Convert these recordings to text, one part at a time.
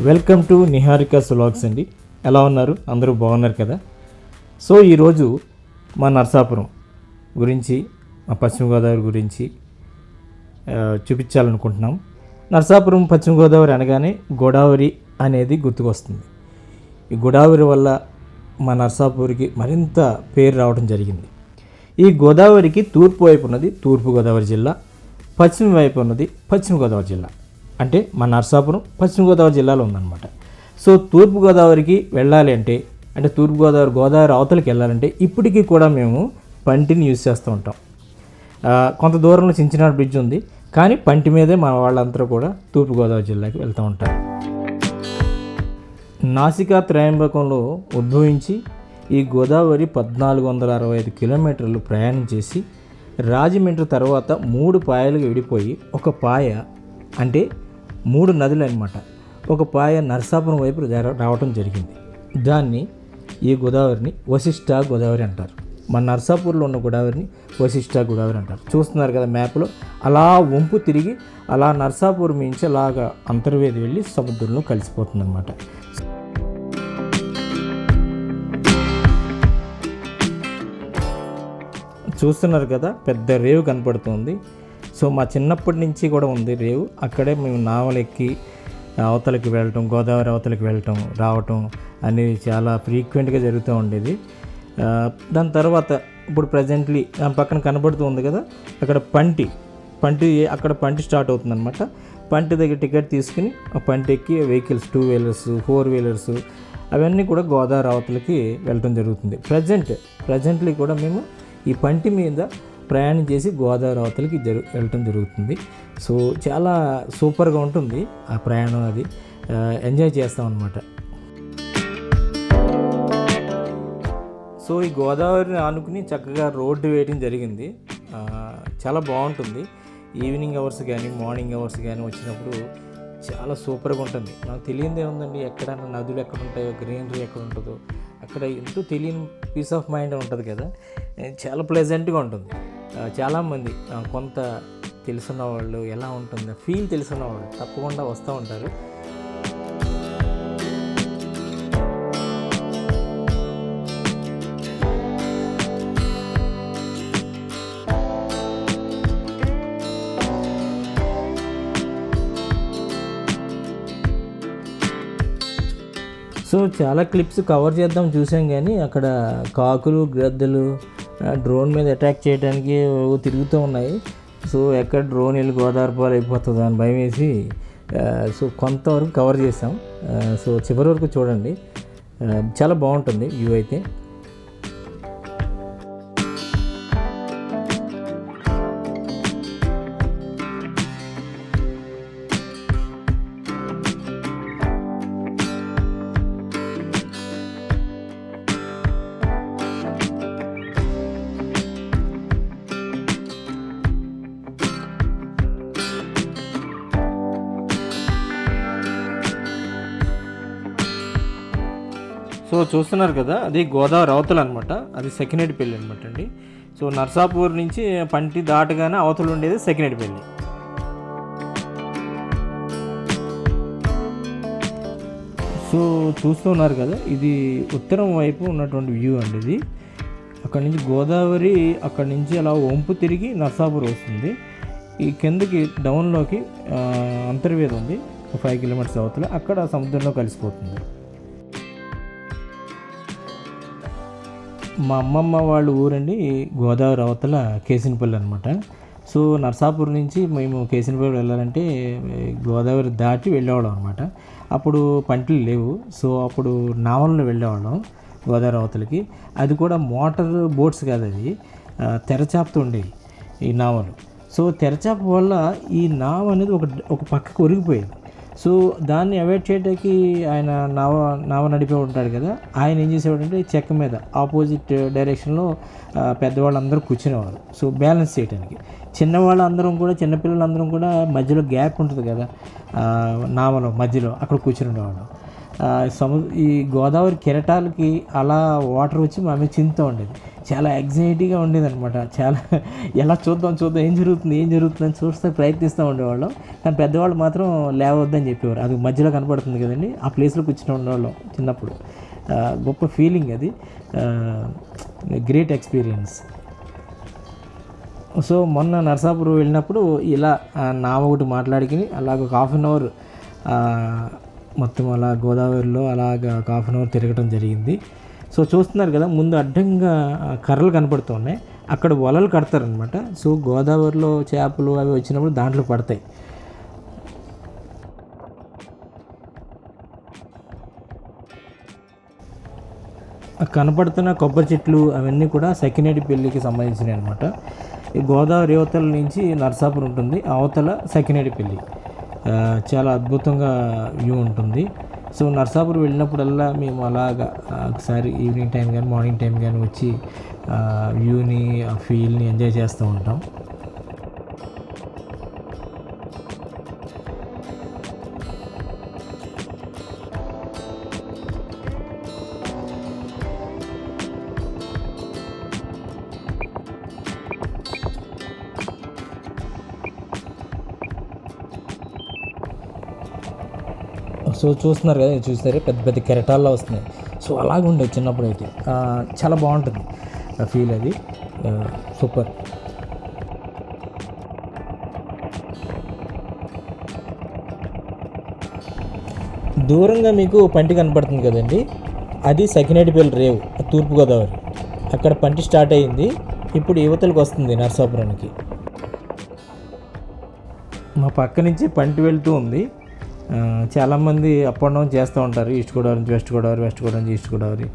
Welcome to Niharika vlogs అండి. ఎలా ఉన్నారు? అందరూ బాగున్నారు కదా? సో ఈరోజు మా నరసాపురం గురించి, మా పశ్చిమ గోదావరి గురించి చూపించాలనుకుంటున్నాం. నరసాపురం పశ్చిమ గోదావరి అనగానే గోదావరి అనేది గుర్తుకొస్తుంది. ఈ గోదావరి వల్ల మా నరసాపురికి మరింత పేరు రావడం జరిగింది. ఈ గోదావరికి తూర్పు వైపు ఉన్నది తూర్పు గోదావరి జిల్లా, పశ్చిమ వైపు ఉన్నది పశ్చిమ గోదావరి జిల్లా. అంటే మా నరసాపురం పశ్చిమ గోదావరి జిల్లాలో ఉందన్నమాట. సో తూర్పు గోదావరికి వెళ్ళాలి అంటే తూర్పు గోదావరి అవతలకి వెళ్ళాలంటే ఇప్పటికీ కూడా మేము పంటిని యూజ్ చేస్తూ ఉంటాం. కొంత దూరంలో చించినాడు బ్రిడ్జ్ ఉంది, కానీ పంటి మీదే మా వాళ్ళందరూ కూడా తూర్పు గోదావరి జిల్లాకి వెళ్తూ ఉంటారు. నాసికా త్రయంబకంలో ఉద్భవించి ఈ గోదావరి 1465 కిలోమీటర్లు ప్రయాణం చేసి రాజమండ్రి తర్వాత 3 పాయలుగా విడిపోయి ఒక పాయ అంటే 3 నదులు అన్నమాట, ఒక పాయ నరసాపురం వైపు రావటం జరిగింది. దాన్ని ఈ గోదావరిని వశిష్ఠ గోదావరి అంటారు. మన నరసాపూర్లో ఉన్న గోదావరిని వశిష్ఠ గోదావరి అంటారు. చూస్తున్నారు కదా మ్యాప్లో, అలా వంపు తిరిగి అలా నరసాపురం నుంచి అలాగా అంతర్వేది వెళ్ళి సముద్రంలో కలిసిపోతుంది అన్నమాట. చూస్తున్నారు కదా, పెద్ద రేవు కనపడుతుంది. సో మా చిన్నప్పటి నుంచి కూడా ఉంది రేవు. అక్కడే మేము నావలెక్కి అవతలకి వెళ్ళటం, గోదావరి అవతలకి వెళ్ళటం రావటం అనేది చాలా ఫ్రీక్వెంట్గా జరుగుతూ ఉండేది. దాని తర్వాత ఇప్పుడు ప్రజెంట్లీ దాని పక్కన కనబడుతూ ఉంది కదా, అక్కడ అక్కడ పంటి స్టార్ట్ అవుతుందన్నమాట. పంటి దగ్గర టికెట్ తీసుకుని ఆ పంటి ఎక్కి వెహికల్స్ 2 వీలర్స్ 4 వీలర్స్ అవన్నీ కూడా గోదావరి అవతలకి వెళ్ళటం జరుగుతుంది. ప్రజెంట్లీ కూడా మేము ఈ పంటి మీద ప్రయాణం చేసి గోదావరి అవతలకి వెళ్ళటం జరుగుతుంది. సో చాలా సూపర్గా ఉంటుంది ఆ ప్రయాణం, అది ఎంజాయ్ చేస్తాం అన్నమాట. సో ఈ గోదావరిని ఆనుకుని చక్కగా రోడ్డు వేయడం జరిగింది. చాలా బాగుంటుంది. ఈవినింగ్ అవర్స్ కానీ మార్నింగ్ అవర్స్ కానీ వచ్చినప్పుడు చాలా సూపర్గా ఉంటుంది. నాకు తెలియదే ఉందండి, ఎక్కడైనా నదులు ఎక్కడ ఉంటాయో, గ్రీనరీ ఎక్కడ ఉంటుందో అక్కడ ఎంతో తెలియని పీస్ ఆఫ్ మైండ్ ఉంటుంది కదా, చాలా ప్లెజెంట్గా ఉంటుంది. చాలామంది కొంత తెలుసున్న వాళ్ళు ఎలా ఉంటుంది ఫీల్ తెలుసున్న వాళ్ళు తప్పకుండా వస్తూ ఉంటారు. సో చాలా క్లిప్స్ కవర్ చేద్దాం చూసాం, కానీ అక్కడ కాకులు గ్రద్దలు డ్రోన్ మీద అటాక్ చేయడానికి తిరుగుతూ ఉన్నాయి. సో ఎక్కడ డ్రోన్ వెళ్ళి గోదావరి పాలు అయిపోతుందో అని భయం వేసి సో కొంతవరకు కవర్ చేసాం. సో చివరి వరకు చూడండి, చాలా బాగుంటుంది వ్యూ అయితే. సో చూస్తున్నారు కదా, అది గోదావరి అవతల అనమాట, అది సెకినేటిపల్లి అనమాట అండి. సో నరసాపూర్ నుంచి పంటి దాటగానే అవతల ఉండేది సెకినేటిపల్లి. సో చూస్తున్నారు కదా, ఇది ఉత్తరం వైపు ఉన్నటువంటి వ్యూ అండి. ఇది అక్కడి నుంచి గోదావరి అక్కడి నుంచి అలా వంపు తిరిగి నరసాపూర్ వస్తుంది. ఈ కిందకి డౌన్లోకి అంతర్వేది ఉంది 5 కిలోమీటర్స్ అవతల, అక్కడ సముద్రంలో కలిసిపోతుంది. మా అమ్మమ్మ వాళ్ళ ఊరండి గోదావరి అవతల కేసినపల్లి అనమాట. సో నరసాపురం నుంచి మేము కేసినపల్లి వెళ్ళాలంటే గోదావరి దాటి వెళ్ళేవాళ్ళం అనమాట. అప్పుడు పంటలు లేవు. సో అప్పుడు నావల్లో వెళ్ళేవాళ్ళం గోదావరి అవతలకి. అది కూడా మోటార్ బోట్స్ కాదు, అది తెరచాపతో ఉండేవి ఈ నావలు. సో తెరచాప వల్ల ఈ నావ అనేది ఒక పక్కకు ఒరిగిపోయేది. సో దాన్ని అవాయిడ్ చేయడానికి ఆయన నావ నడిపే ఉంటాడు కదా, ఆయన ఏం చేసేవాడంటే చెక్క మీద ఆపోజిట్ డైరెక్షన్లో పెద్దవాళ్ళందరూ కూర్చునేవారు. సో బ్యాలెన్స్ చేయడానికి చిన్నపిల్లలందరం కూడా మధ్యలో గ్యాప్ ఉంటుంది కదా నావలో మధ్యలో, అక్కడ కూర్చుని ఉండేవాళ్ళం. ఈ గోదావరి కెరటాలకి అలా వాటర్ వచ్చి మా మీద చిందుతూ ఉండేది. చాలా యాంగ్జైటీగా ఉండేది అనమాట. చాలా ఎలా చూద్దాం ఏం జరుగుతుంది అని చూస్తే ప్రయత్నిస్తూ ఉండేవాళ్ళం. కానీ పెద్దవాళ్ళు మాత్రం లేవద్దని చెప్పేవారు. అది మధ్యలో కనపడుతుంది కదండి, ఆ ప్లేస్లో కూర్చుని ఉండేవాళ్ళం చిన్నప్పుడు. గొప్ప ఫీలింగ్ అది, గ్రేట్ ఎక్స్పీరియన్స్. సో మొన్న నరసాపురం వెళ్ళినప్పుడు ఇలా నావ ఒకటి మాట్లాడుకుని అలాగ ఒక హాఫ్ అన్ అవర్ మొత్తం అలా గోదావరిలో అలాగ ఒక హాఫ్ అన్ అవర్ తిరగడం జరిగింది. సో చూస్తున్నారు కదా, ముందు అడ్డంగా కర్రలు కనపడుతున్నాయి, అక్కడ వలలు కడతారనమాట. సో గోదావరిలో చేపలు అవి వచ్చినప్పుడు దాంట్లో పడతాయి. కనపడుతున్న కొబ్బరి చెట్లు అవన్నీ కూడా సకినేటి పెళ్ళికి సంబంధించినవి అనమాట. ఈ గోదావరి అవతల నుంచి నరసాపురం ఉంటుంది, అవతల సకినేటి పెళ్ళి. చాలా అద్భుతంగా వ్యూ ఉంటుంది. సో నరసాపురం వెళ్ళినప్పుడల్లా మేము అలాగా ఒకసారి ఈవినింగ్ టైం కానీ మార్నింగ్ టైం కానీ వచ్చి వ్యూని ఆ ఫీల్ని ఎంజాయ్ చేస్తూ ఉంటాం. సో చూస్తున్నారు కదా, చూసారే పెద్ద పెద్ద కెరటాల్లో వస్తున్నాయి. సో అలాగే ఉండేది చిన్నప్పుడు అయితే. చాలా బాగుంటుంది ఆ ఫీల్, అది సూపర్. దూరంగా మీకు పంటి కనపడుతుంది కదండి, అది సకినేటిపల్లి రేవు, తూర్పుగోదావరి. అక్కడ పంటి స్టార్ట్ అయ్యింది, ఇప్పుడు యువతలకు వస్తుంది నరసాపురానికి. మా పక్క నుంచి పంటి వెళ్తూ ఉంది. చాలామంది అప్ అండ్ డౌన్ చేస్తూ ఉంటారు, ఈస్ట్ గోదావరి నుంచి వెస్ట్ గోదావరి, వెస్ట్ గోదావరి నుంచి ఈస్ట్ గోదావరి.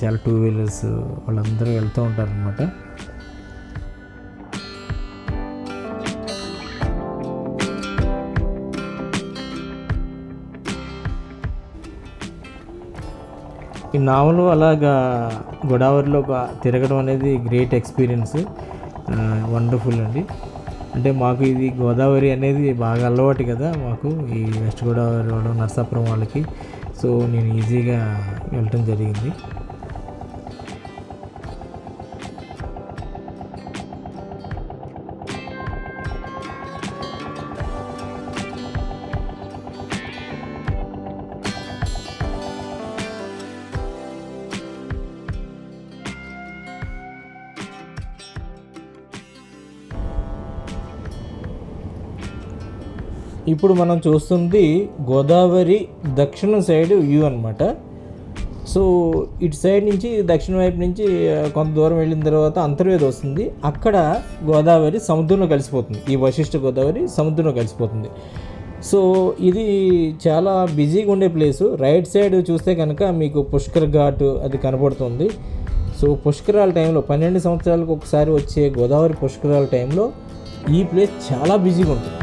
చాలా 2 వీలర్స్ వాళ్ళందరూ వెళ్తూ ఉంటారు అనమాట. ఈ నావలు అలాగా గోదావరిలో తిరగడం అనేది గ్రేట్ ఎక్స్పీరియన్స్, వండర్ఫుల్ అండి. అంటే మాకు ఇది గోదావరి అనేది బాగా అలవాటు కదా మాకు, ఈ వెస్ట్ గోదావరి వాళ్ళు నరసాపురం వాళ్ళకి. సో నేను ఈజీగా వెళ్ళటం జరిగింది. ఇప్పుడు మనం చూస్తుంది గోదావరి దక్షిణ సైడ్ వ్యూ అనమాట. సో ఇటు సైడ్ నుంచి దక్షిణ వైపు నుంచి కొంత దూరం వెళ్ళిన తర్వాత అంతర్వేది వస్తుంది. అక్కడ గోదావరి సముద్రంలో కలిసిపోతుంది, ఈ వశిష్ఠ గోదావరి సముద్రంలో కలిసిపోతుంది. సో ఇది చాలా బిజీగా ఉండే ప్లేసు. రైట్ సైడ్ చూస్తే కనుక మీకు పుష్కర్ ఘాట్ అది కనపడుతుంది. సో పుష్కరాల టైంలో 12 సంవత్సరాలకు ఒకసారి వచ్చే గోదావరి పుష్కరాల టైంలో ఈ ప్లేస్ చాలా బిజీగా ఉంటుంది.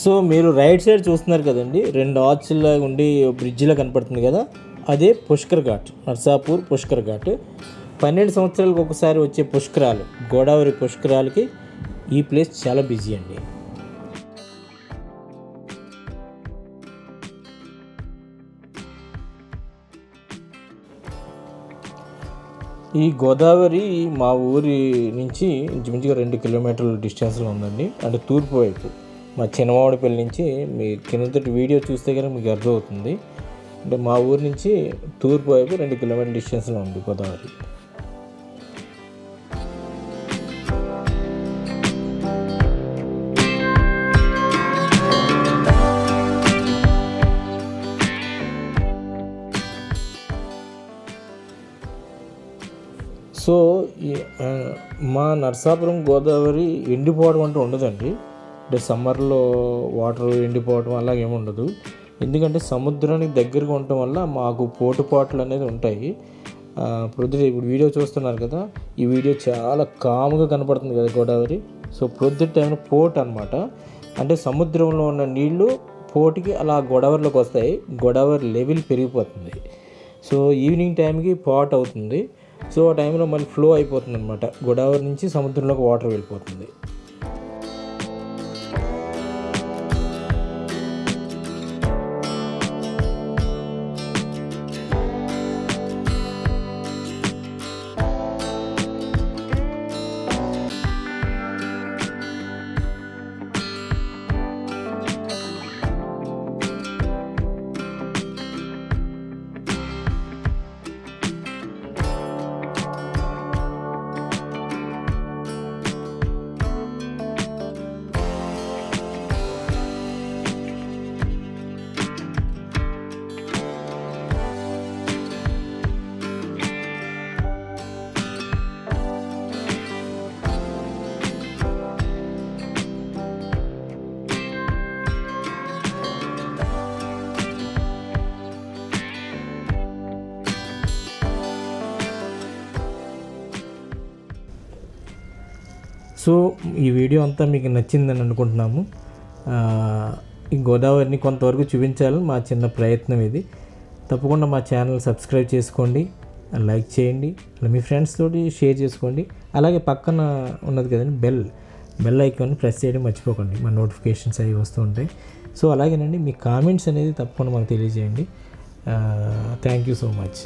సో మీరు రైట్ సైడ్ చూస్తున్నారు కదండి, 2 ఆర్చ్లా ఉండి బ్రిడ్జిలా కనపడుతుంది కదా, అదే పుష్కర్ ఘాట్, నర్సాపూర్ పుష్కర్ ఘాట్. 12 సంవత్సరాలకు ఒకసారి వచ్చే పుష్కరాలు, గోదావరి పుష్కరాలకి ఈ ప్లేస్ చాలా బిజీ అండి. ఈ గోదావరి మా ఊరి నుంచి ఇంచుమించుగా 2 కిలోమీటర్ల డిస్టెన్స్లో ఉందండి. అంటే తూర్పు వైపు మా చిన్నమామిడిపల్లి నుంచి మీ కిందటి వీడియో చూస్తే కనుక మీకు అర్థమవుతుంది. అంటే మా ఊరి నుంచి తూర్పు వైపు 2 కిలోమీటర్ల డిస్టెన్స్లో ఉంది గోదావరి. సో మా నరసాపురం గోదావరి ఎండిపోవడం అంటూ ఉండదండి. అంటే సమ్మర్లో వాటర్ ఎండిపోవడం అలాగేమి ఉండదు. ఎందుకంటే సముద్రానికి దగ్గరగా ఉండటం వల్ల మాకు పోటుపాట్లు అనేది ఉంటాయి. ఇప్పుడు వీడియో చూస్తున్నారు కదా, ఈ వీడియో చాలా కామ్గా కనపడుతుంది కదా గోదావరి. సో ప్రొద్దుట టైంలో పోట్ అనమాట. అంటే సముద్రంలో ఉన్న నీళ్లు పోటుకి అలా గోదావరిలోకి వస్తాయి. గోదావరి లెవెల్ పెరిగిపోతుంది. సో ఈవినింగ్ టైంకి పాట్ అవుతుంది. సో ఆ టైంలో మళ్ళీ ఫ్లో అయిపోతుంది అనమాట. గోదావరి నుంచి సముద్రంలోకి వాటర్ వెళ్ళిపోతుంది. సో ఈ వీడియో అంతా మీకు నచ్చిందని అనుకుంటున్నాము. ఈ గోదావరిని కొంతవరకు చూపించాలని మా చిన్న ప్రయత్నం ఇది. తప్పకుండా మా ఛానల్ సబ్స్క్రైబ్ చేసుకోండి, లైక్ చేయండి, అలా మీ ఫ్రెండ్స్ తోటి షేర్ చేసుకోండి. అలాగే పక్కన ఉన్నది కదండి బెల్ ఐకాన్ ప్రెస్ చేయడం మర్చిపోకండి. మా నోటిఫికేషన్స్ అవి వస్తూ ఉంటాయి. సో అలాగేనండి, మీ కామెంట్స్ అనేది తప్పకుండా మాకు తెలియజేయండి. Thank you so much.